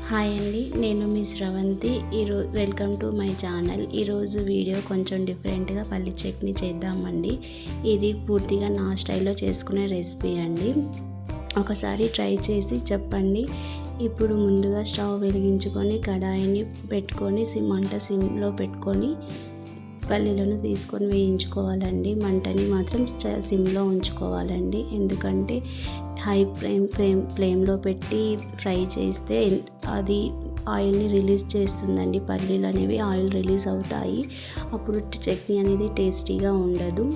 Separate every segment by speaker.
Speaker 1: Hi అండి, నేను మీ Sravanthi. Welcome to my channel. ఈరోజు వీడియో కొంచెం డిఫరెంట్గా పల్లి చట్నీ చేద్దామండి. ఇది పూర్తిగా నా స్టైల్లో చేసుకునే రెసిపీ అండి. ఒకసారి ట్రై చేసి చెప్పండి. ఇప్పుడు ముందుగా స్టవ్ వెలిగించుకొని కడాయిని పెట్టుకొని మంట సిమ్లో పెట్టుకొని పల్లీలను తీసుకొని వేయించుకోవాలండి. మంటని మాత్రం సిమ్లో ఉంచుకోవాలండి, ఎందుకంటే హై ఫ్లేమ్లో పెట్టి ఫ్రై చేస్తే అది ఆయిల్ని రిలీజ్ చేస్తుందండి. పల్లీలు అనేవి ఆయిల్ రిలీజ్ అవుతాయి, అప్పుడు చట్నీ అనేది టేస్టీగా ఉండదు.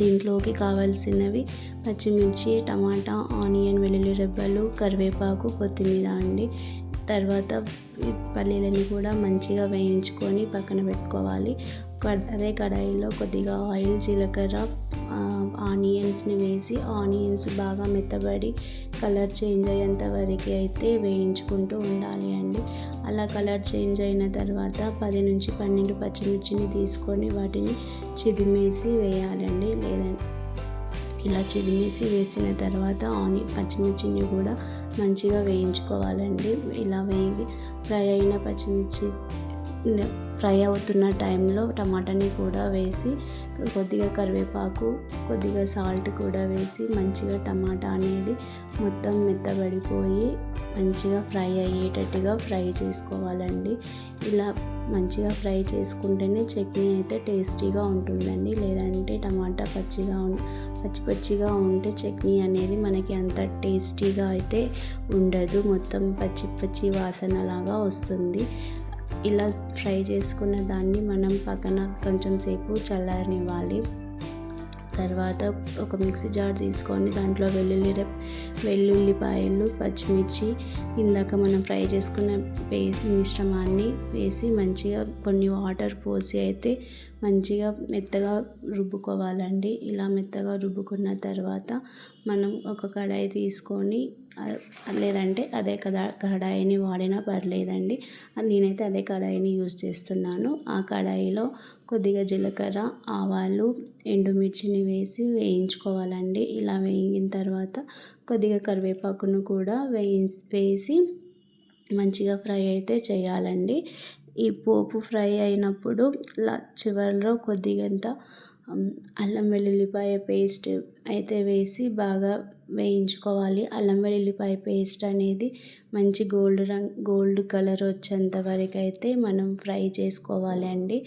Speaker 1: దీంట్లోకి కావాల్సినవి పచ్చిమిర్చి, టమాటా, ఆనియన్, వెల్లుల్లి రెబ్బలు, కరివేపాకు, కొత్తిమీర అండి. తర్వాత పల్లీలని కూడా మంచిగా వేయించుకొని పక్కన పెట్టుకోవాలి. అదే కడాయిలో కొద్దిగా ఆయిల్, జీలకర్ర, ఆనియన్స్ని వేసి ఆనియన్స్ బాగా మెత్తబడి కలర్ చేంజ్ అయ్యేంత వరకు అయితే వేయించుకుంటూ ఉండాలి అండి. అలా కలర్ చేంజ్ అయిన తర్వాత 10 నుంచి 12 పచ్చిమిర్చిని తీసుకొని వాటిని చిదిమేసి వేయాలండి. లేదంటే ఇలా చిదిమేసి వేసిన తర్వాత పచ్చిమిర్చిని కూడా మంచిగా వేయించుకోవాలండి. ఇలా ఫ్రై అయిన పచ్చిమిర్చి ఫ్రై అవుతున్న టైంలో టమాటాని కూడా వేసి కొద్దిగా కరివేపాకు, కొద్దిగా సాల్ట్ కూడా వేసి మంచిగా టమాటా అనేది మొత్తం మెత్తబడిపోయి మంచిగా ఫ్రై అయ్యేటట్టుగా ఫ్రై చేసుకోవాలండి. ఇలా మంచిగా ఫ్రై చేసుకుంటేనే చట్నీ అయితే టేస్టీగా ఉంటుందండి. లేదంటే టమాటా పచ్చిగా ఉంటే చట్నీ అనేది మనకి అంత టేస్టీగా అయితే ఉండదు, మొత్తం పచ్చి వాసనలాగా వస్తుంది. ఇలా ఫ్రై చేసుకున్న దాన్ని మనం పక్కన కొంచెం సేపు చల్లారనివ్వాలి. తర్వాత ఒక మిక్సీ జార్ తీసుకొని దాంట్లో వెల్లుల్లిపాయలు, పచ్చిమిర్చి, ఇందాక మనం ఫ్రై చేసుకున్న మిశ్రమాన్ని వేసి మంచిగా కొన్ని వాటర్ పోసి అయితే మంచిగా మెత్తగా రుబ్బుకోవాలండి. ఇలా మెత్తగా రుబ్బుకున్న తర్వాత మనం ఒక కడాయి తీసుకొని, లేదంటే అదే కడాయిని వాడినా పర్లేదండి. నేనైతే అదే కడాయిని యూజ్ చేస్తున్నాను. ఆ కడాయిలో కొద్దిగా జీలకర్ర, ఆవాలు, ఎండుమిర్చిని వేసి వేయించుకోవాలండి. ఇలా వేగిన తర్వాత కొద్దిగా కరివేపాకును కూడా వేసి మంచిగా ఫ్రై అయితే చేయాలండి. ఈ పోపు ఫ్రై అయినప్పుడు చివరిలో కొద్దిగంత అల్లం వెల్లుల్లిపాయ పేస్ట్ అయితే వేసి బాగా వేయించుకోవాలి. అల్లం వెల్లుల్లిపాయ పేస్ట్ అనేది మంచి గోల్డ్ కలర్ వచ్చేంత వరకు అయితే మనం ఫ్రై చేసుకోవాలి అండి.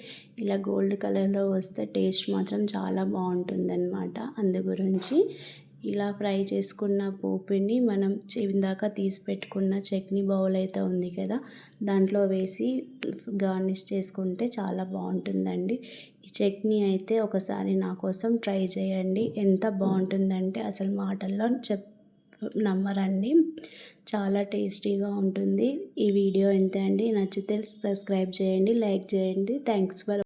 Speaker 1: ఇలా గోల్డ్ కలర్లో వస్తే టేస్ట్ మాత్రం చాలా బాగుంటుందన్నమాట. అందు గురించి ఇలా ఫ్రై చేసుకున్న పోపుని మనం ఇందాక తీసి పెట్టుకున్న చట్నీ బౌల్ అయితే ఉంది కదా, దాంట్లో వేసి గార్నిష్ చేసుకుంటే చాలా బాగుంటుందండి. ఈ చట్నీ అయితే ఒకసారి నా కోసం ట్రై చేయండి. ఎంత బాగుంటుందంటే అసలు మాటల్లో నమ్మరండి, చాలా టేస్టీగా ఉంటుంది. ఈ వీడియో ఎంత అండి, నచ్చితే సబ్స్క్రైబ్ చేయండి, లైక్ చేయండి. Thanks for